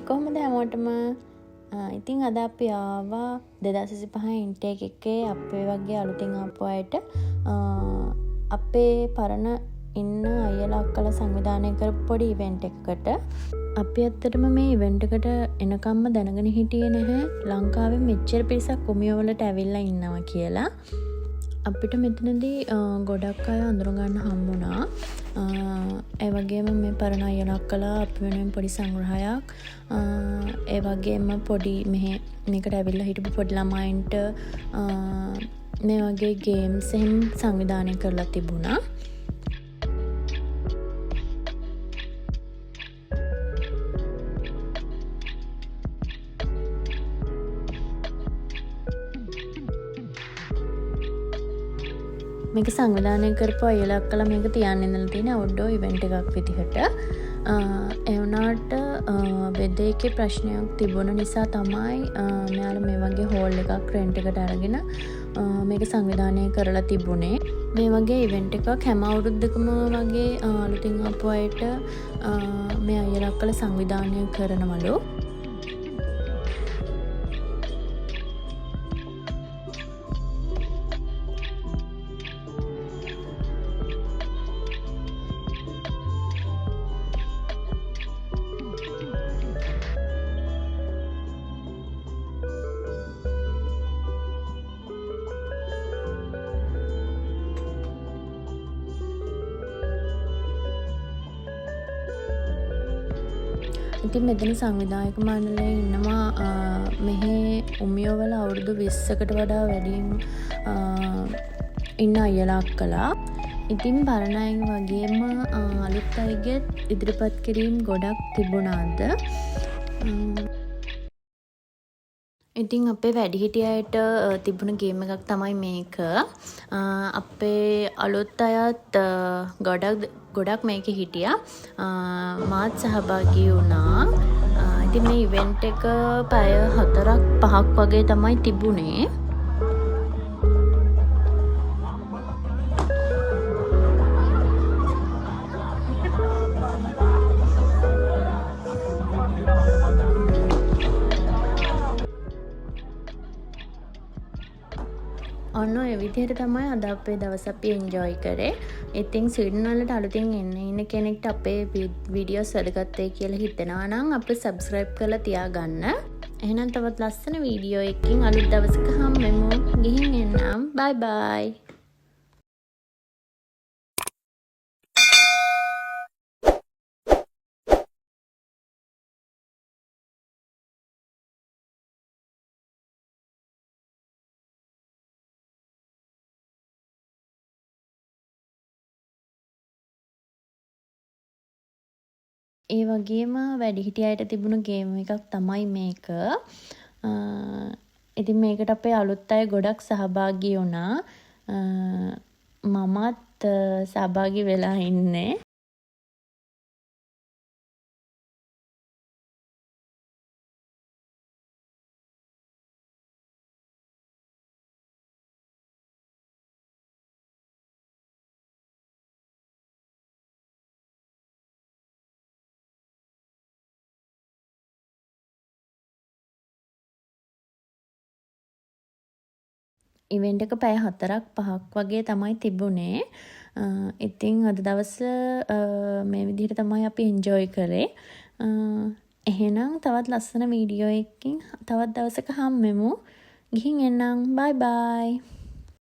කොහොමද හැමෝටම? ඉතින් අද අපි ආවා 2025 ඉන්ටේක් එකේ අපේ වගේ අලුතින් ආපු අයට අපේ පරණ ඉන්න අයියලා අක්කලා සංවිධානය කරපු පොඩි ඉවෙන්ට් එකකට. අපි ඇත්තටම මේ ඉවෙන්ට් එකට එනකම්ම දැනගෙන හිටියේ නැහැ ලංකාවේ මෙච්චර පිරිසක් උමියෝ වලට ඇවිල්ලා ඉන්නවා කියලා. අපිට මෙතනදී ගොඩක් අය අඳුරගන්න හම්බුණා. ඒ වගේම මේ පරණ අයියලා අක්කලා අපි වෙනුවෙන් පොඩි සංග්‍රහයක් ඒ වගේම පොඩි මේකට ඇවිල්ලා හිටපු පොඩි ළමයින්ට මේ වගේ ගේම්ස් එහෙම සංවිධානය කරලා තිබුණා. මේක සංවිධානය කරපු අයියලා අක්කලා මේක තියන්න ඉඳලා තියෙන අවුට්ඩෝර් ඉවෙන්ට් එකක් විදිහට. ඒ වුණාට වෙදේ එකේ ප්‍රශ්නයක් තිබුණ නිසා තමයි මෙයාලා මේ වගේ හෝල් එකක් රෙන්ට් එකට අරගෙන මේක සංවිධානය කරලා තිබුණේ. මේ වගේ ඉවෙන්ට් එකක් හැම අවුරුද්දකම වගේ අලුතින් ආපු අයට මේ අයියලා අක්කලා සංවිධානය කරනවලු. ඉතින් මෙතන සංවිධායක මණ්ඩලයේ ඉන්නවා මෙහි උමියෝ වල අවුරුදු 20කට වඩා වැඩිම ඉන්න අයියලා අක්කලා. ඉතින් පරණ අය වගේම අලුත් අයගේ ඉදිරිපත් කිරීම ගොඩක් තිබුණාද. ඉතින් අපේ වැඩිහිටියයට තිබුණ ගේම් එකක් තමයි මේක. අපේ අලුත් අයත් ගොඩක් මේක හිටියා. මාත් සහභාගී වුණා. ඉතින් මේ ඉවෙන්ට් එක පැය 4-5ක් වගේ තමයි තිබුණේ. ඔන්න ඔය විදිහට තමයි අද අපේ දවස අපි එන්ජොයි කරේ. ඉතින් ස්වීඩන් වලට අලුතින් ඉන්න කෙනෙක්ට අපේ වීඩියෝස් වැදගත් වෙයි කියලා හිතෙනවා නම් අපිට සබ්ස්ක්‍රයිබ් කරලා තියාගන්න. එහෙනම් තවත් ලස්සන වීඩියෝ එකකින් අලුත් දවසක හම්බෙමු. ගිහින් එන්නම්. බයි බයි. ඒ වගේම වැඩිහිටිය අයට තිබුණු ගේම් එකක් තමයි මේක. ඉතින් මේකට අපේ අලුත් අය ගොඩක් සහභාගී වුණා. මමත් සහභාගී වෙලා ඉන්නේ. ඉවෙන්ට් එක පැය 4-5ක් වගේ තමයි තිබුණේ. ඉතින් අද දවස මේ විදිහට තමයි අපි එන්ජොයි කරේ. එහෙනම් තවත් ලස්සන වීඩියෝ එකකින් තවත් දවසක හම්බෙමු. ගිහින් එන්නම්. බයි බයි.